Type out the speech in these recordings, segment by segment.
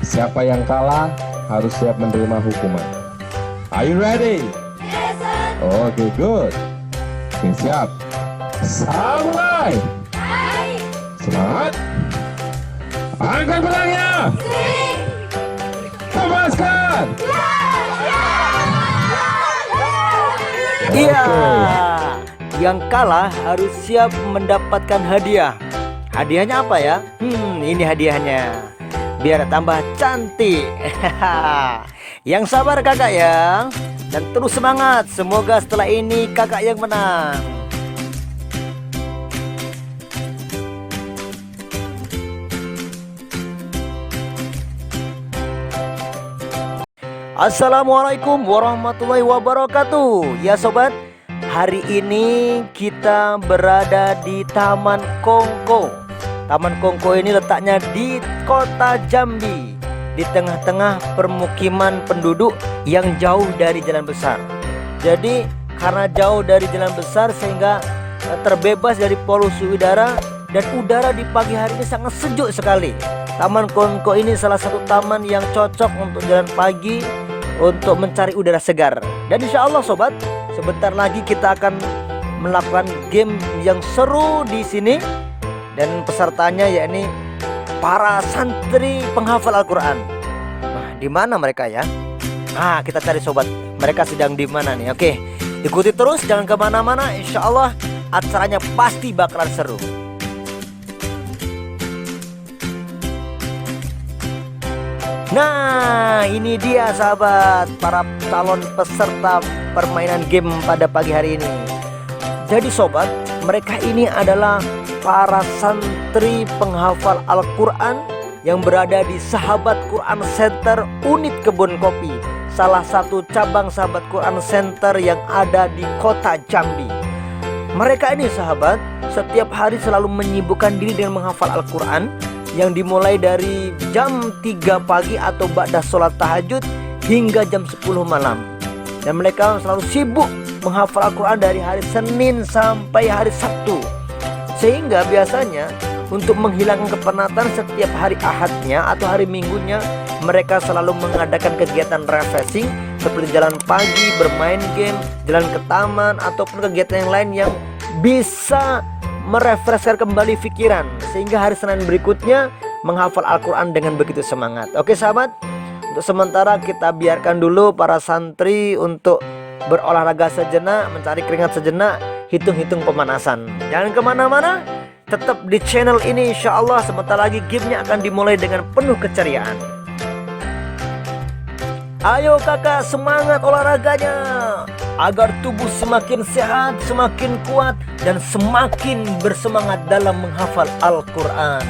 Siapa yang kalah harus siap menerima hukuman. Are you ready? Yes, sir. Oke, good. Oke, siap. Samurai. Hai. Semangat. Angkat pedangnya. Sing. Tebaskan. Iya, yang kalah harus siap mendapatkan hadiah. Hadiahnya apa ya? Ini hadiahnya. Biar tambah cantik. Yang sabar kakak ya. Dan terus semangat. Semoga setelah ini kakak yang menang. Assalamualaikum warahmatullahi wabarakatuh. Ya sobat, hari ini kita berada di Taman Kongko. Taman Kongko ini letaknya di kota Jambi, di tengah-tengah permukiman penduduk yang jauh dari jalan besar. Jadi karena jauh dari jalan besar sehingga terbebas dari polusi udara, dan udara di pagi hari ini sangat sejuk sekali. Taman Kongko ini salah satu taman yang cocok untuk jalan pagi, untuk mencari udara segar. Dan insya Allah sobat, sebentar lagi kita akan melakukan game yang seru di sini. Dan pesertanya yakni para santri penghafal Al-Quran. Nah, di mana mereka ya? Nah, kita cari sobat. Mereka sedang di mana nih? Oke, ikuti terus, jangan kemana-mana. Insya Allah acaranya pasti bakalan seru. Nah, ini dia sahabat, para calon peserta permainan game pada pagi hari ini. Jadi sobat, mereka ini adalah para santri penghafal Al-Quran yang berada di Sahabat Quran Center Unit Kebun Kopi, salah satu cabang Sahabat Quran Center yang ada di kota Jambi. Mereka ini sahabat, setiap hari selalu menyibukkan diri dengan menghafal Al-Quran, yang dimulai dari jam 3 pagi atau ba'da sholat tahajud hingga jam 10 malam. Dan mereka selalu sibuk menghafal Al-Quran dari hari Senin sampai hari Sabtu. Sehingga biasanya untuk menghilangkan kepenatan setiap hari Ahadnya atau hari Minggunya, mereka selalu mengadakan kegiatan refreshing seperti jalan pagi, bermain game, jalan ke taman, ataupun kegiatan yang lain yang bisa merefreshkan kembali pikiran, sehingga hari Senin berikutnya menghafal Al-Quran dengan begitu semangat. Oke sahabat, untuk sementara kita biarkan dulu para santri untuk berolahraga sejenak, mencari keringat sejenak, hitung-hitung pemanasan. Jangan kemana-mana, tetap di channel ini. Insya Allah sebentar lagi gamenya akan dimulai dengan penuh keceriaan. Ayo kakak, semangat olahraganya agar tubuh semakin sehat, semakin kuat, dan semakin bersemangat dalam menghafal Al-Quran.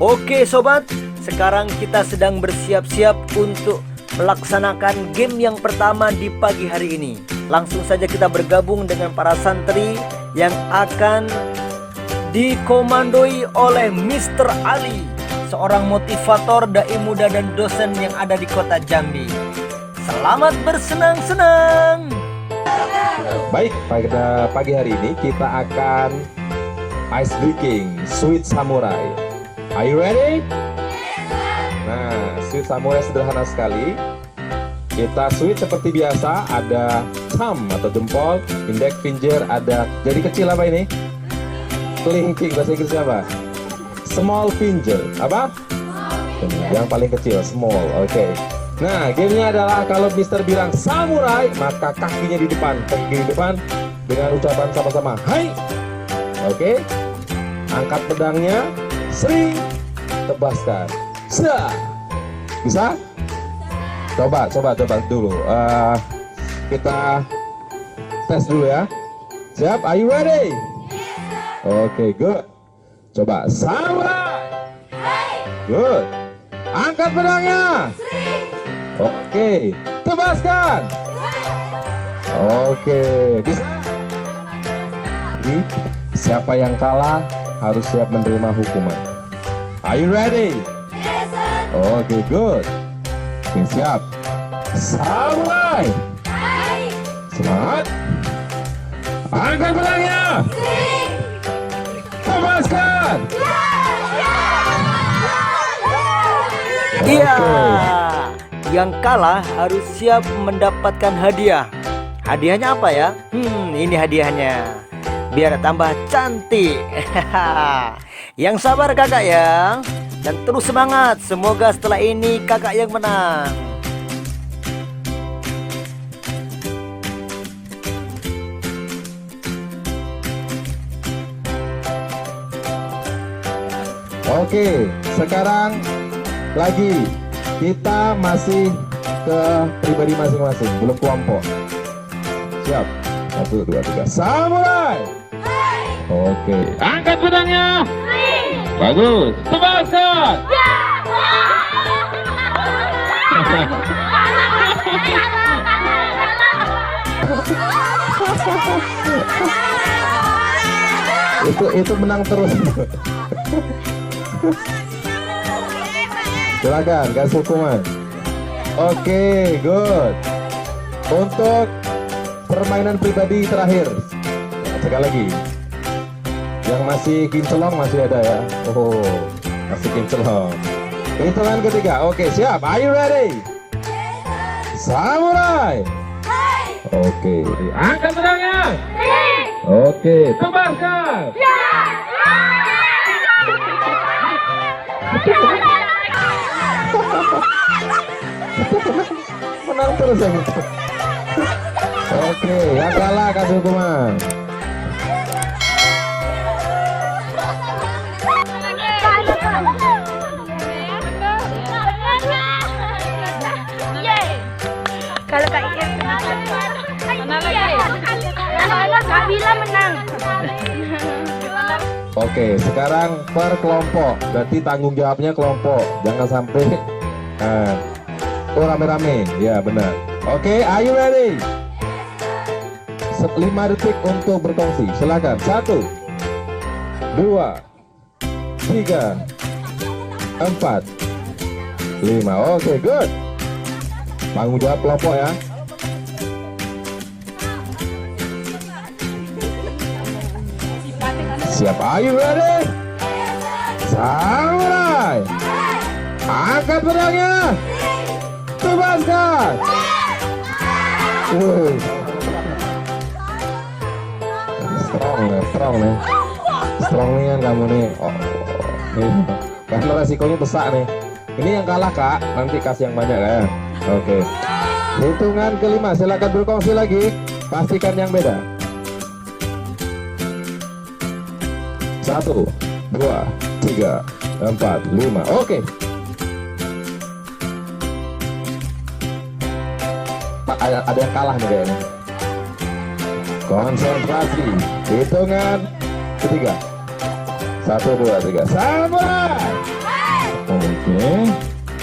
Oke sobat, sekarang kita sedang bersiap-siap untuk melaksanakan game yang pertama di pagi hari ini. Langsung saja kita bergabung dengan para santri yang akan dikomandoi oleh Mr. Ali, seorang motivator, dai muda dan dosen yang ada di kota Jambi. Selamat bersenang-senang. Baik, pada pagi hari ini kita akan ice breaking Sweet Samurai. Are you ready? Nah, Sweet Samurai sederhana sekali. Kita sweet seperti biasa, ada thumb atau jempol, index finger, ada jari kecil apa ini? Kelingking, bahasa Inggrisnya apa? Small finger, apa? Yang paling kecil, small, oke. Nah, gamenya adalah kalau Mister bilang samurai, maka kakinya di depan, kaki di depan, dengan ucapan sama-sama, hai. Oke, angkat pedangnya, sering, tebaskan, bisa? Coba dulu. Kita tes dulu ya. Siap? Are you ready? Oke, good. Coba samurai. Good. Angkat pedangnya. Oke, tebaskan. Oke, bisa. Jadi, siapa yang kalah harus siap menerima hukuman. Are you ready? Yes, sir. Oke, good. Oke, siap. Samurai. Baik. Semangat. Angkat pedangnya. Sing. Lepaskan. Iya, yang kalah harus siap mendapatkan hadiah. Hadiahnya apa ya? Ini hadiahnya. Biar tambah cantik. Yang sabar kakak ya. Dan terus semangat. Semoga setelah ini kakak yang menang. Oke, sekarang lagi kita masih ke pribadi masing-masing, belum kelompok. Siap. 1, 2, 3. Samurai. Oke. Angkat pedangnya. Bagus. Tebaskan. Itu menang terus. Silakan kasih hukuman. Oke, good. Untuk permainan pribadi terakhir, sekali lagi. Yang masih kincelong masih ada ya. Oh, masih kincelong. Hitungan ketiga. Oke, siap. Are you ready? Samurai. Oke, angkat pedangnya. Oke, tebaskan. Menang terus ya gitu. Oke, yang kalah kasih hukuman. Kalau Kak Iya Kak Bila menang. Oke, sekarang per kelompok. Berarti tanggung jawabnya kelompok. Jangan sampai rame-rame. Ya, benar. Oke, are you ready? 5 detik untuk berkongsi. Silakan. 1, 2, 3, 4, 5. Oke, good. Tanggung jawab kelompok ya. Siap, are you ready? Samurai. Angkat pedangnya. Tebaskan. Strong nih. Strong nih kan kamu nih. Nih. Karena resikonya besar nih. Ini yang kalah kak, nanti kasih yang banyak ya. Oke. Hitungan kelima, silakan berkongsi lagi. Pastikan yang beda. 1, 2, 3, 4, 5. Oke. Pak, ada yang kalah nih kayaknya. Konsentrasi. Hitungan ketiga. 1, 2, 3. Samurai. Oke.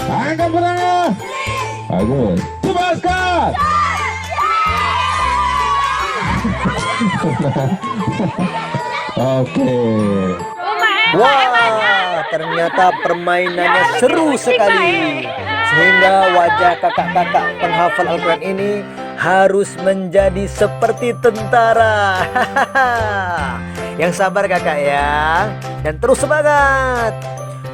Angkat pedangnya. Bagus. Tebaskan. Oke. Wah, ternyata permainannya seru sekali. Sehingga wajah kakak-kakak penghafal Al-Quran ini harus menjadi seperti tentara. Yang sabar kakak ya. Dan terus semangat.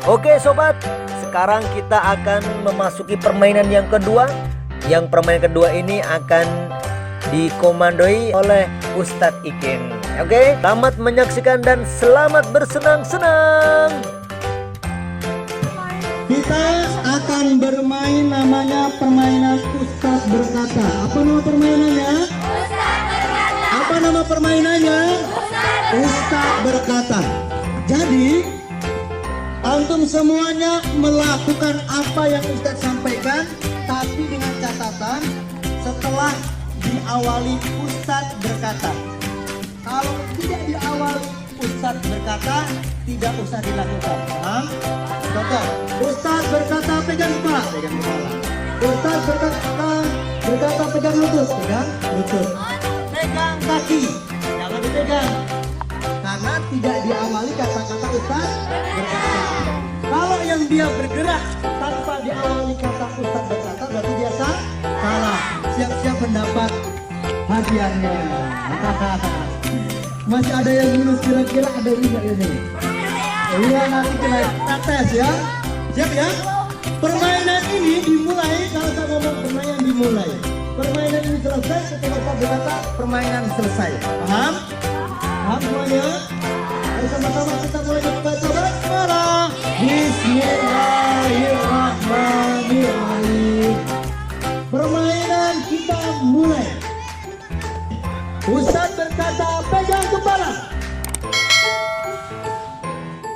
Oke sobat, sekarang kita akan memasuki permainan yang kedua. Yang permainan kedua ini akan dikomandoi oleh Ustadz Ikin. Oke, selamat menyaksikan dan selamat bersenang-senang. Kita akan bermain namanya permainan Ustadz berkata. Apa nama permainannya? Apa nama permainannya? Ustadz berkata. Jadi antum semuanya melakukan apa yang Ustadz sampaikan, tapi dengan catatan setelah diawali Ustadz berkata. Kalau tidak diawali Ustadz berkata, tidak usah dilakukan. Paham? Contoh, Ustadz berkata pegang kepala, pegang kepala. Ustadz berkata pegang lutut, pegang lutut. pegang kaki, jangan dipegang. Karena tidak diawali kata-kata Ustaz berkata. Kalau yang dia bergerak tanpa diawali kata Ustaz berkata, berarti dia salah. Siap-siap mendapat hadiahnya. Masih ada yang lulus, kira-kira ada juga ini. Iya, nanti kita tes ya. Siap ya? Permainan ini dimulai, kalau saya ngomong permainan dimulai. Permainan ini selesai ketika Ustaz berkata permainan selesai. Paham? Paham semuanya? Ayo sama-sama kita mulai membaca basmalah. Bismillahirrahmanirrahim. Permainan kita mulai. Ustaz berkata pegang kepala.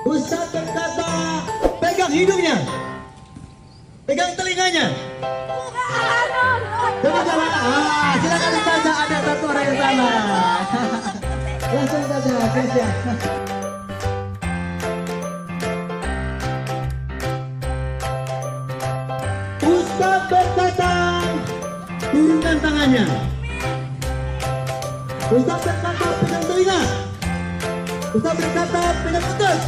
Ustaz berkata pegang hidungnya. Pegang telinganya. Coba. Silakan Ustazah, ada satu orang yang salah. Langsung saja, Kesya. Ustaz berkata turunkan tangannya. Ustaz berkata pegang telinga. Ustaz berkata pegang lutut.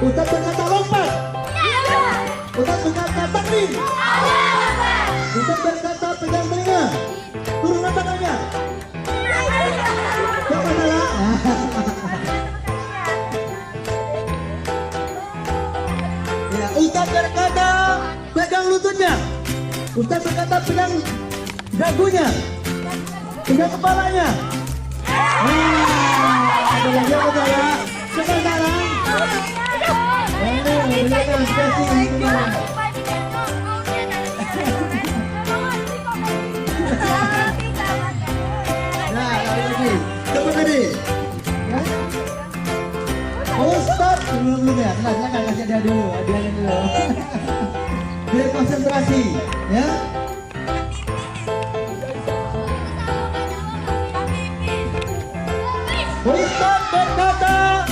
Ustaz berkata lompat. Ustaz berkata takbir. Ustaz berkata pegang telinga. Turunkan tangannya. Siapa salah? Ya, Ustaz berkata pegang lututnya. Ustaz berkata pegang dagunya. Pegang kepalanya. Ada lagi apa salah? Sekarang. Silakan kasih. Coba tadi. Ya? Ustaz belum ya. Silakan kasih dia dulu, hadiahnya dulu. Biar konsentrasi, ya. Ustaz berkata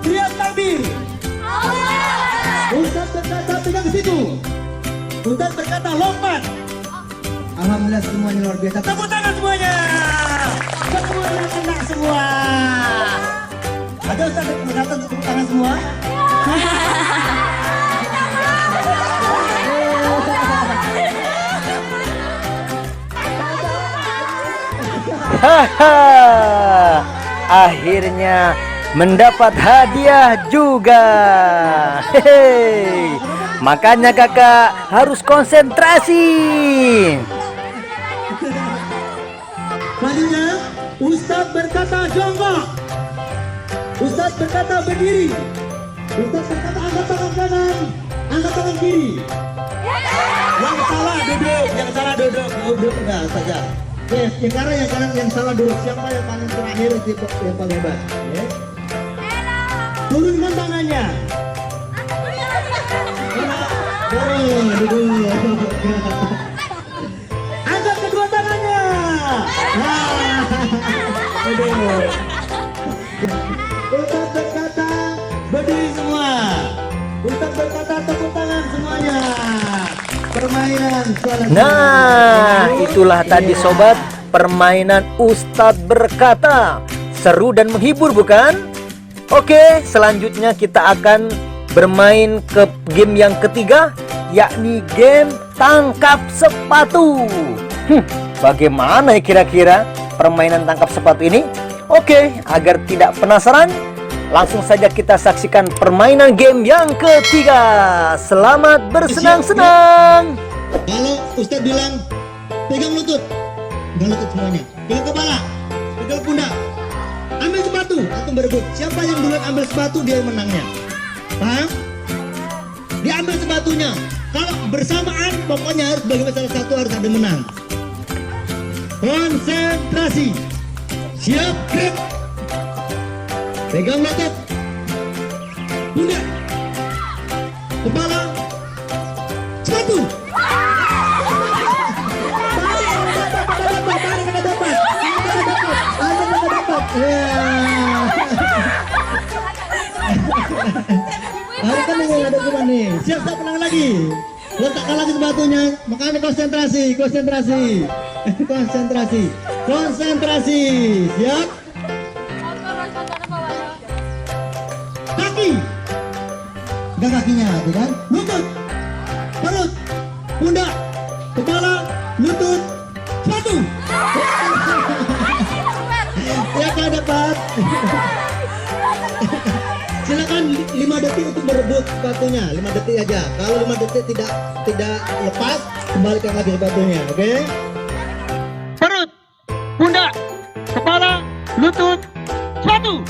teriak takbir. Ustaz berkata pegang situ. Ustaz berkata lompat. Alhamdulillah semuanya luar biasa. Tepuk tangan semuanya. Semuanya kena semua. Ada Ustaz berkata tepuk tangan semua. Haha, akhirnya mendapat hadiah juga. Hehe. Makanya kakak harus konsentrasi. Selanjutnya, Ustaz berkata jongkok. Ustaz berkata berdiri. Ustaz berkata angkat tangan kanan, angkat tangan kiri. Yang salah duduk, yang salah duduk. Duduk enggak saja. Yes, sekarang yang kanan yang salah duduk. Siapa yang paling terakhir itu yang paling hebat. Yes. Turunkan tangannya. Duduk. Angkat kedua tangannya. Duduk. Ustaz berkata berdiri semua. Ustaz berkata tepuk tangan semuanya. Permainan selesai. Nah, itulah tadi sobat, permainan Ustadz berkata. Seru dan menghibur bukan? Oke, selanjutnya kita akan bermain ke game yang ketiga, yakni game tangkap sepatu. Bagaimana ya kira-kira permainan tangkap sepatu ini? Oke, agar tidak penasaran, langsung saja kita saksikan permainan game yang ketiga. Selamat bersenang-senang. Kalau Ustaz bilang pegang lutut semuanya, pegang kepala, pegang pundak, ambil sepatu, atau berebut. Siapa yang duluan ambil sepatu dia yang menangnya. Paham? Diambil sepatunya. Kalau bersamaan, pokoknya harus bagi salah satu harus ada menang. Konsentrasi. Siap, grip. Pegang lutut, pundak, kepala, sepatu. Hari kan yang ada cuma nih. Siap, menang lagi. Letakkan lagi sepatunya. Makanya konsentrasi, konsentrasi. Konsentrasi. Konsentrasi. Siap? Kaki. Enggak kakinya, tuh kan? Lutut. Perut. Pundak. Kepala. Lutut. Sepatu. Siapa yang dapat? Silakan 5 detik untuk berebut sepatunya, 5 detik aja. Kalau 5 detik tidak lepas, kembalikan lagi sepatunya, oke? Perut, pundak, kepala, lutut, sepatu.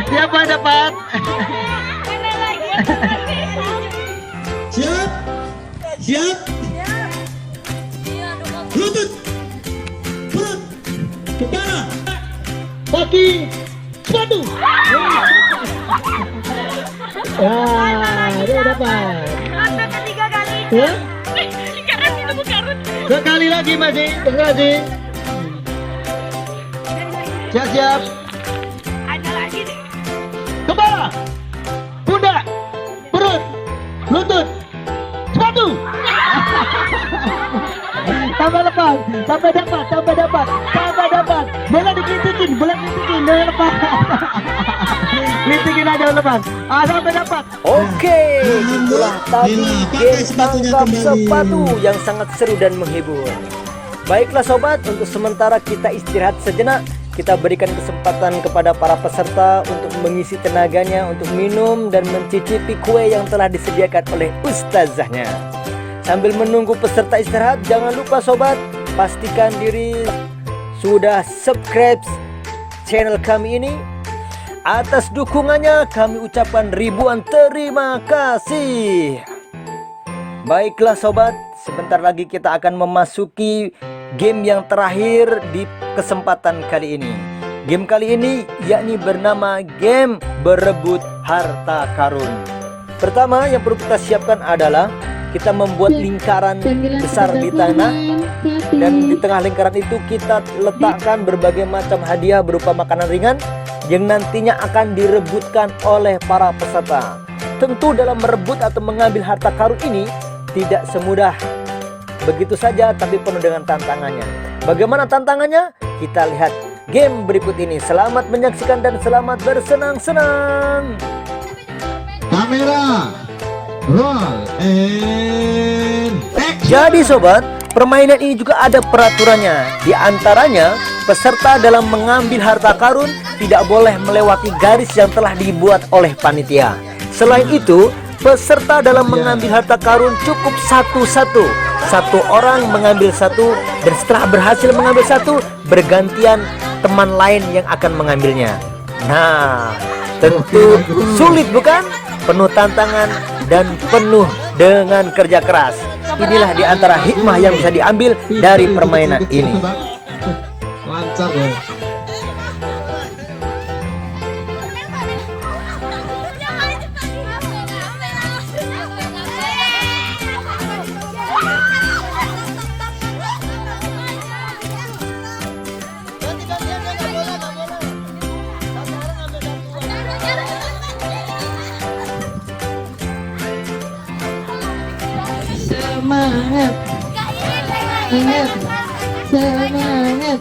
Siapa yang dapat? Siap? Siap? Lutut, perut, kepala, kaki, sepatu. Dia dapat. Ketiga kali. Hah? Karena itu bukan. Sekali lagi masih, sekali lagi. Siap-siap. Ada lagi nih. Kepala, pundak, perut, lutut, sepatu. Tambah lepas, tambah dapat, tambah dapat, tambah dapat. Boleh dikritikin, jangan lepas. Kritikin aja lepas. Sampai dapat. Oke, itulah tadi game tangkap sepatu yang sangat seru dan menghibur. Baiklah sobat, untuk sementara kita istirahat sejenak. Kita berikan kesempatan kepada para peserta untuk mengisi tenaganya untuk minum dan mencicipi kue yang telah disediakan oleh ustazahnya. Sambil menunggu peserta istirahat, jangan lupa sobat, pastikan diri sudah subscribe channel kami ini. Atas dukungannya kami ucapkan ribuan terima kasih. Baiklah sobat, sebentar lagi kita akan memasuki game yang terakhir di kesempatan kali ini. Game kali ini yakni bernama game berebut harta karun. Pertama yang perlu kita siapkan adalah kita membuat lingkaran besar di tanah, dan di tengah lingkaran itu kita letakkan berbagai macam hadiah berupa makanan ringan yang nantinya akan direbutkan oleh para peserta. Tentu dalam merebut atau mengambil harta karun ini tidak semudah begitu saja, tapi penuh dengan tantangannya. Bagaimana tantangannya? Kita lihat game berikut ini. Selamat menyaksikan dan selamat bersenang-senang. Kamera, roll, and action. Jadi sobat, permainan ini juga ada peraturannya. Di antaranya, peserta dalam mengambil harta karun tidak boleh melewati garis yang telah dibuat oleh panitia. Selain itu, peserta dalam mengambil harta karun cukup satu-satu. Satu orang mengambil satu, dan setelah berhasil mengambil satu, bergantian teman lain yang akan mengambilnya. Nah, tentu sulit bukan? Penuh tantangan dan penuh dengan kerja keras. Inilah di antara hikmah yang bisa diambil dari permainan ini. Lancar ya. Semangat, semangat, semangat.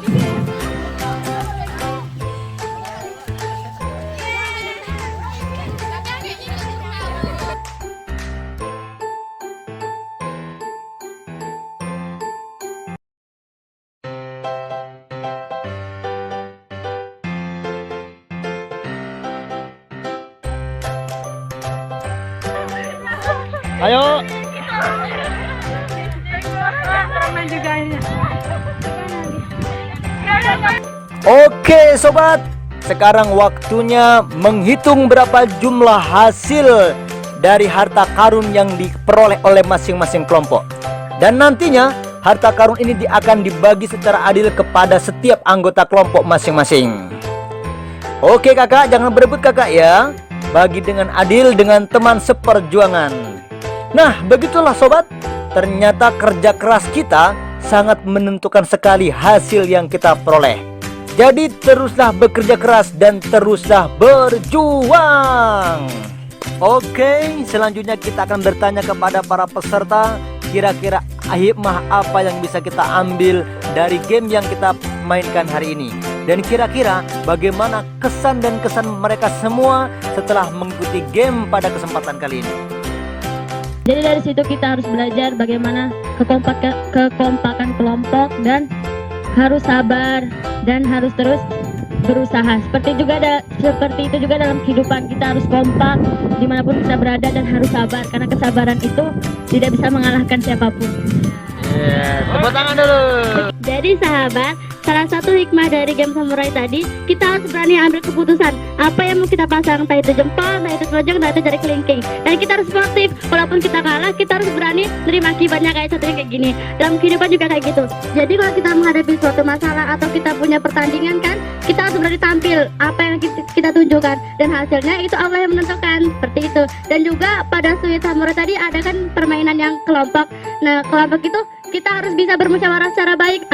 Ayo. Oke sobat, sekarang waktunya menghitung berapa jumlah hasil dari harta karun yang diperoleh oleh masing-masing kelompok. Dan nantinya harta karun ini akan dibagi secara adil kepada setiap anggota kelompok masing-masing. Oke kakak, jangan berebut kakak ya. Bagi dengan adil dengan teman seperjuangan. Nah, begitulah sobat. Ternyata kerja keras kita sangat menentukan sekali hasil yang kita peroleh. Jadi teruslah bekerja keras dan teruslah berjuang. Oke, selanjutnya kita akan bertanya kepada para peserta, kira-kira hikmah apa yang bisa kita ambil dari game yang kita mainkan hari ini. Dan kira-kira bagaimana kesan dan kesan mereka semua setelah mengikuti game pada kesempatan kali ini. Jadi dari situ kita harus belajar bagaimana kekompakan kelompok dan harus sabar dan harus terus berusaha. Seperti itu juga dalam kehidupan, kita harus kompak dimanapun kita berada dan harus sabar, karena kesabaran itu tidak bisa mengalahkan siapapun. Tepuk tangan dulu. Jadi sahabat, salah satu hikmah dari game samurai tadi, kita harus berani ambil keputusan apa yang mau kita pasang, entah itu jempol, entah itu telunjuk, entah itu jari kelingking. Dan kita harus sportif, walaupun kita kalah, kita harus berani terima akibatnya, kayak contohnya kayak gini. Dalam kehidupan juga kayak gitu. Jadi kalau kita menghadapi suatu masalah atau kita punya pertandingan kan, kita harus berani tampil apa yang kita tunjukkan, dan hasilnya itu Allah yang menentukan, seperti itu. Dan juga pada Sweet Samurai tadi ada kan permainan yang kelompok. Nah, kelompok itu kita harus bisa bermusyawarah secara baik,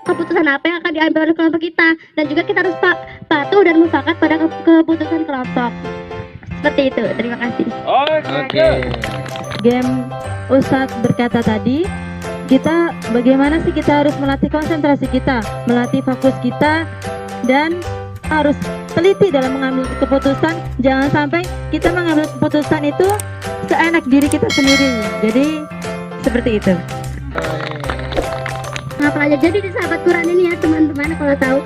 keputusan apa yang akan diambil oleh kelompok kita, dan juga kita harus patuh dan mufakat pada keputusan kelompok. Seperti itu. Terima kasih. Oke. Game Ustadz berkata tadi, kita bagaimana sih kita harus melatih konsentrasi kita, melatih fokus kita, dan harus teliti dalam mengambil keputusan. Jangan sampai kita mengambil keputusan itu seenak diri kita sendiri. Jadi seperti itu. Ngapal aja. Jadi di sahabat Quran ini ya teman-teman, kalau tahu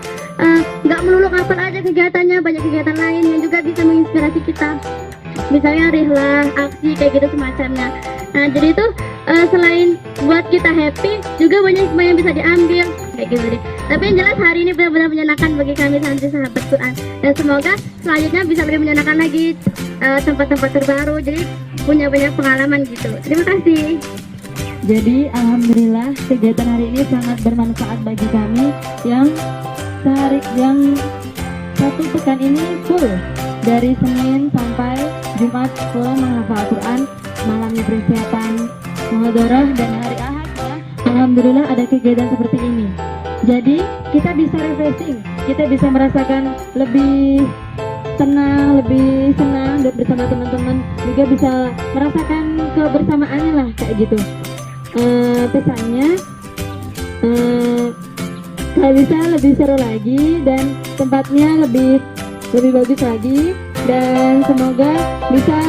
nggak melulu ngapal aja kegiatannya, banyak kegiatan lain yang juga bisa menginspirasi kita. Misalnya rihlah, aksi kayak gitu semacamnya. Nah jadi itu selain buat kita happy, juga banyak yang bisa diambil kayak gitu deh. Tapi yang jelas hari ini benar-benar menyenangkan bagi kami santri sahabat Quran, dan semoga selanjutnya bisa lebih menyenangkan lagi, tempat-tempat terbaru, jadi punya banyak pengalaman gitu. Terima kasih. Jadi alhamdulillah kegiatan hari ini sangat bermanfaat bagi kami yang satu pekan ini full, dari Senin sampai Jumat full menghafal Quran, malamnya persiapan muhadharah, dan hari Ahad ya, alhamdulillah ada kegiatan seperti ini. Jadi kita bisa refreshing, kita bisa merasakan lebih senang bersama teman-teman, juga bisa merasakan kebersamaannya lah kayak gitu. Pesannya kalau bisa lebih seru lagi dan tempatnya lebih bagus lagi, dan semoga bisa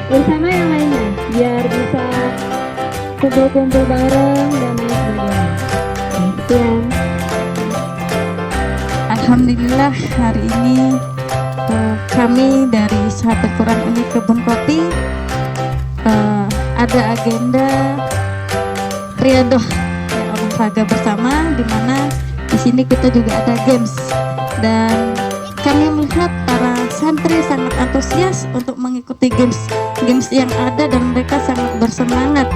bersama yang lainnya biar bisa kumpul-kumpul bareng dan lain sebagainya. Sekian. Alhamdulillah hari ini kami dari Sahabat Quran Unit Kebun Kopi ada agenda Riyadhah ya, olahraga bersama, di mana di sini kita juga ada games, dan kami melihat para santri sangat antusias untuk mengikuti games yang ada, dan mereka sangat bersemangat.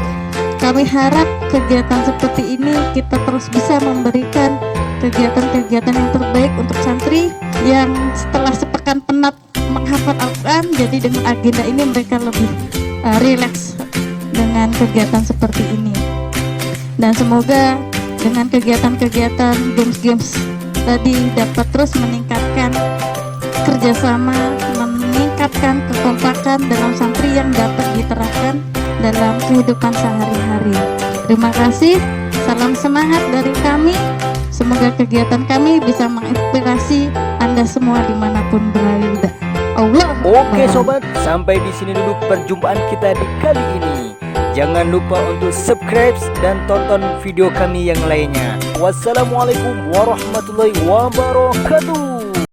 Kami harap kegiatan seperti ini kita terus bisa memberikan kegiatan-kegiatan yang terbaik untuk santri yang setelah sepekan penat menghafal Al-Quran. Jadi dengan agenda ini mereka lebih rileks dengan kegiatan seperti ini. Dan semoga dengan kegiatan-kegiatan games tadi dapat terus meningkatkan kerjasama, meningkatkan kekompakan dalam santri yang dapat diterapkan dalam kehidupan sehari-hari. Terima kasih, salam semangat dari kami. Semoga kegiatan kami bisa menginspirasi Anda semua dimanapun berada. Allah. Oke sobat, sampai di sini dulu perjumpaan kita di kali ini. Jangan lupa untuk subscribe dan tonton video kami yang lainnya. Wassalamualaikum warahmatullahi wabarakatuh.